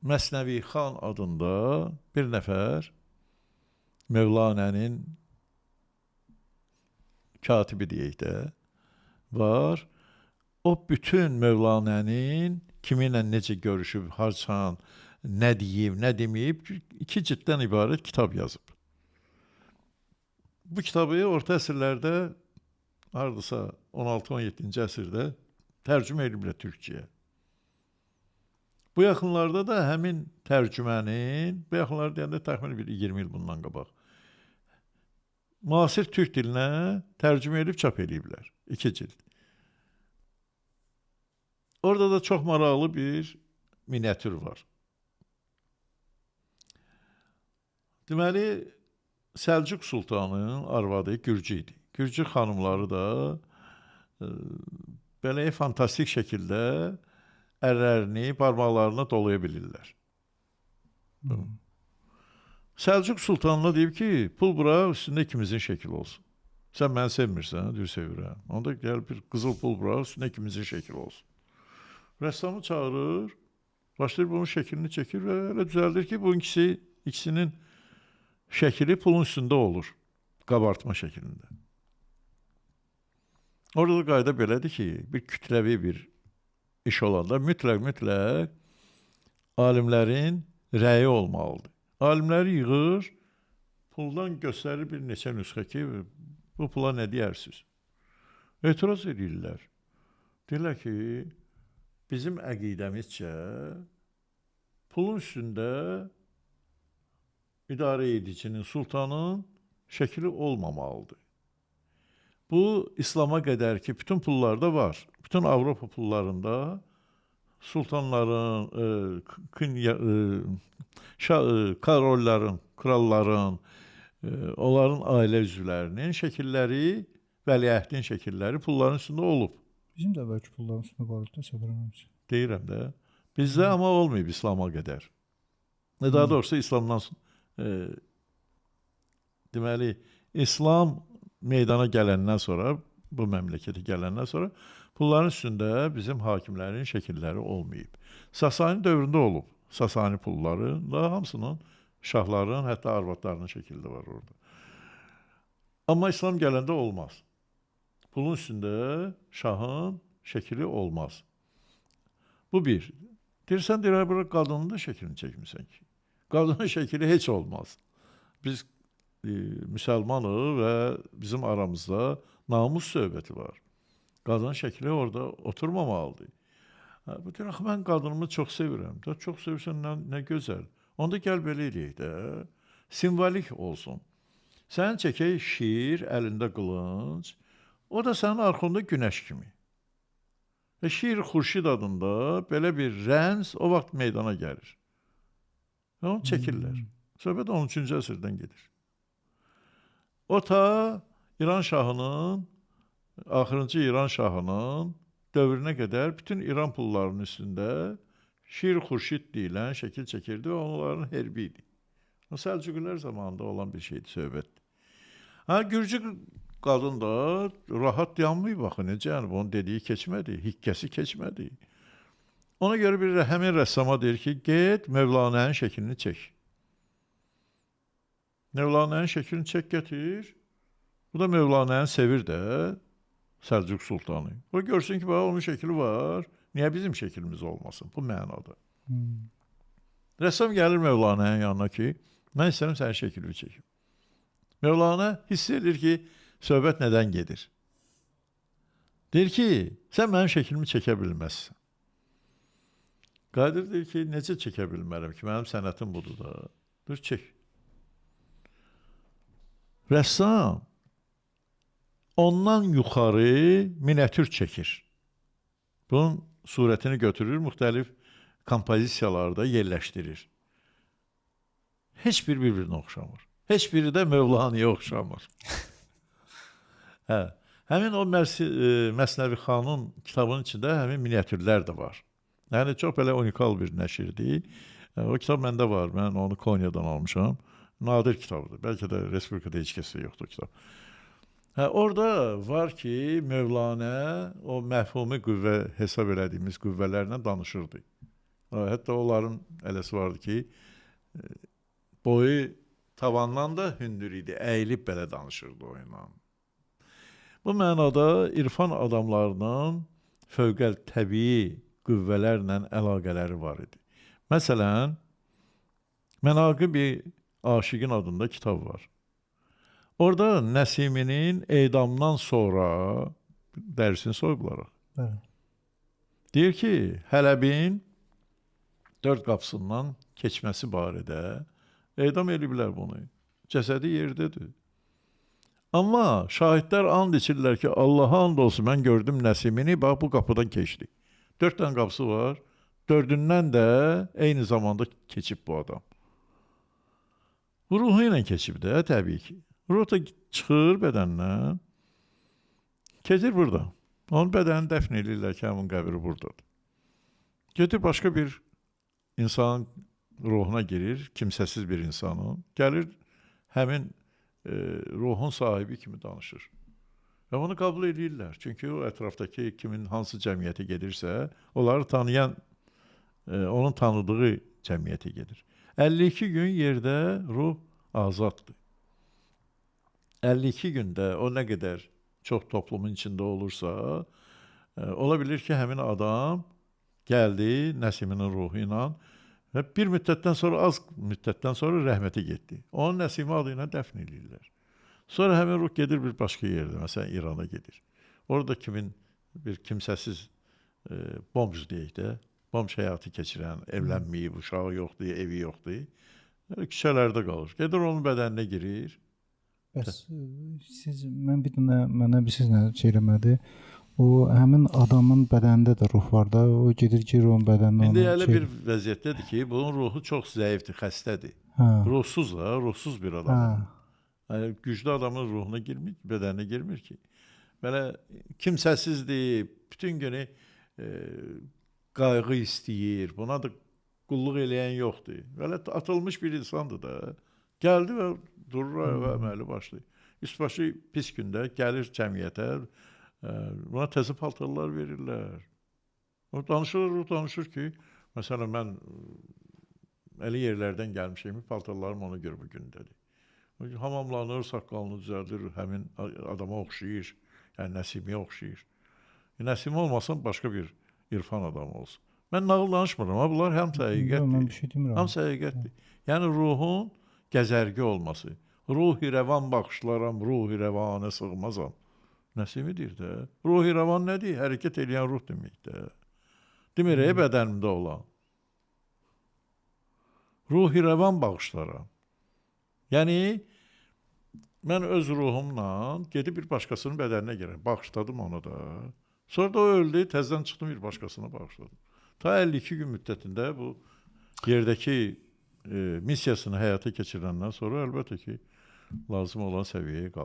Məsnevi Xan adında bir nəfər Mövlanənin katibi deyək də var. O bütün Mövlanənin kiminlə necə görüşüb, harçan, nə deyib, nə deməyib 2 cilddən ibarət kitab yazıb. Bu kitabı orta əsrlərdə hardasa 16-17-ci əsrdə tərcümə ediblər türkçəyə. Bu yaxınlarda da həmin tərcümənin, bu yaxınlarda deyəndə təxminən bir 20 il bundan qabaq, müasir türk dilinə tərcümə edib çap ediblər. 2 cild. Orada da çox maraqlı bir miniatür var. Deməli, Səlcuq Sultanının arvadı Gürcü idi. Gürcü xanımları da belə fantastik şəkildə əllərini, barmaqlarını dolaya bilirlər. Səlcuq Sultanına deyib ki, pul bura, üstündə ikimizin şəkli olsun. Sən məni sevmirsən, düz sevirəm. Onda gəl bir qızıl pul bura, üstündə ikimizin şəkli olsun. Rəssamı çağırır, başlayır bunun şəklini çəkir və elə düzəldir ki, bu ikisinin şəkili pulun üstündə olur, qabartma şəklində. Orada da qayda belədir ki, bir kütləvi bir iş olanda mütləq alimlərin rəyi olmalıdır. Alimləri yığır, puldan göstərir bir neçə nüsxə ki, bu pula nə deyərsiniz? Etiraz edirlər. Deyirlər ki, bizim əqidəmizcə pulun üstündə idarə edicinin, sultanın şəkli olmamalıdır. Bu, İslama qədər ki, bütün pullarda var. Bütün Avropa pullarında sultanların, karolların, kralların, onların ailə üzvlərinin şəkilləri, vəliəhdin şəkilləri pulların üstündə olub. Bizim də bəlkə pulların üstündə var da, səbirləməmişsin. Deyirəm də. Bizdə amma olmayıb İslama qədər. Daha doğrusu İslamdan deməli, İslam meydana gələndən sonra, bu məmləkətə gələndən sonra pulların üstündə bizim hakimlərin şəkilləri olmayıb. Sasani dövründə olub. Sasani pulları da hamısının şahların, hətta arvadlarının şəkildə var orada. Amma İslam gələndə olmaz. Pulun üstündə şahın şəkili olmaz. Bu bir. Deyirsən, bura qadının da şəklini çəkmirsən ki. Qadının şəkili heç olmaz. Biz müsəlmanıq və bizim aramızda namus söhbəti var. Qadının şəkli orada oturmamalıdır. Bu deyir, mən qadınımı çox sevirəm. Çox sevirsən, nə gözəl. Onda gəl belə eləyək də, simvolik olsun. Sən çəkək şir, əlində qılınc, o da sənin arxında günəş kimi. Şir Xurşid adında belə bir rəmz o vaxt meydana gəlir. Və onu çəkirlər. Söhbət 13-cü əsrdən gedir. O ta İran şahının, axırıncı İran şahının dövrünə qədər bütün İran pullarının üstündə Şir Xurşid deyilən şəkil çəkirdi və onların hərbi idi. O Səlcuqilər zamanında olan bir şeydir, söhbətdir. Gürcü qadın da rahat yanmayıb, baxın, necə, yəni onun dediyi keçmədi, hikkəsi keçmədi. Ona görə bir həmin rəssama deyir ki, get Mövlanənin şəklini çək. Mövlanənin şəklini çək gətir. Bu da Mövlanəni sevir də Səlcuq Sultanı. O görsün ki, onun şəkli var. Niyə bizim şəklimiz olmasın? Bu mənada. Rəssam gəlir Mövlanənin yanına ki, mən istəyirəm sənin şəklini çəkim. Mövlanə hiss edir ki, söhbət nədən gedir? Deyir ki, sən mənim şəklimi çəkə bilməzsən. Qadir deyir ki, necə çəkə bilmərəm ki, mənim sənətim budur da. Dur, çək. Rəssam ondan yuxarı miniatür çəkir. Bunun surətini götürür, müxtəlif kompozisiyalarda yerləşdirir. Heç bir bir-birinə oxşamır. Heç biri də Mövlanəyə oxşamır. Həmin o Məsnevi Xanın kitabının içində həmin miniatürlər də var. Yəni, çox belə unikal bir nəşirdir. O kitab məndə var, mən onu Konyadan almışam. Nadir kitabdır. Bəlkə də Respublikada heç kəsdə yoxdur kitab. Orada var ki, Mövlanə o məfhumi qüvvə hesab elədiyimiz qüvvələrlə danışırdı. Hətta onların eləsi vardı ki, boyu tavandan da hündür idi, əyilib belə danışırdı o ilə. Bu mənada irfan adamlarının fövqəl təbii qüvvələrlə əlaqələri var idi. Məsələn, Mənaqib-i Aşiqin adında kitab var. Orada Nəsiminin edamdan sonra dərisini soyublar. Bəli. Deyir ki, Hələbin 4 qapısından keçməsi barədə edam ediblər bunu. Cəsədi yerdədir. Amma şahidlər and içirlər ki, Allaha and olsun, mən gördüm Nəsimini, bax bu qapıdan keçdi. 4 dənə qapısı var, 4-ündən də eyni zamanda keçib bu adam. Bu ruhu ilə keçib də, təbii ki. Ruh da çıxır bədəndən, keçir burada. Onun bədəni dəfn edirlər ki, həmin qəbri buradadır. Gedir başqa bir insanın ruhuna girir, kimsəsiz bir insanın. Gəlir həmin ruhun sahibi kimi danışır. Və bunu qəbul edirlər. Çünki o ətrafdakı kimin hansı cəmiyyətə gedirsə, onları tanıyan, onun tanıdığı cəmiyyətə gedir. 52 gün yerdə ruh azaddır. 52 gündə o nə qədər çox toplumun içində olursa, ola bilir ki, həmin adam gəldi Nəsiminin ruhu ilə və bir müddətdən sonra, az müddətdən sonra rəhmətə getdi. Onun Nəsimi adı ilə dəfn edirlər. Sonra həmin ruh gedir bir başqa yerdə, məsələn İrana gedir. Orada bir kimsəsiz bomj deyək də, bomj həyatı keçirən, evlənməyib, uşağı yoxdur, evi yoxdur. Küçələrdə qalır. Gedir onun bədəninə girir. Bəs siz, mənə bir siz nə şey eləmədi? O həmin adamın bədənində də ruh var da, o gedir ki, ruhun bədəninə İndi elə bir vəziyyətdədir ki, bunun ruhu çox zəifdir, xəstədir. Ruhsuz da, ruhsuz bir adam. Yəni, güclü adamın ruhuna girmir, bədəninə girmir ki. Belə kimsəsizdir, bütün günü qayğı istəyir, buna da qulluq eləyən yoxdur. Belə atılmış bir insandır da. Gəldi və durur və əməli başlayır. Üst-başı pis gündə gəlir cəmiyyətə, buna təzə paltarlar verirlər. O danışır ki, məsələn, mən əli yerlərdən gəlmişəm, paltarlarım ona görə bu gündədir. Hamamlanır, saqqalını düzəldir, həmin adama oxşayır, yəni Nəsimiyə oxşayır. Nəsimi olmasın, başqa bir irfan adamı olsun. Mən nağıl danışmıram, amma bunlar hamısı həqiqətdir. Hamısı həqiqətdir. Yəni ruhun gəzərgi olması. Ruhi rəvan baxışlaram, ruhi rəvanə sığmazam. Nəsimidir də. Ruhi rəvan nədir? Hərəkət edən ruh deməkdir. Demir, bədənimdə olan. Ruhi rəvan bağışlaram. Yəni, mən öz ruhumla gedib bir başqasının bədəninə girəm. Bağışladım onu da. Sonra da o öldü, təzdən çıxdım bir başqasına bağışladım. Ta 52 gün müddətində bu yerdəki missiyasını həyata keçirəndən sonra əlbəttə ki, lazım olan səviyyəyə qalxır.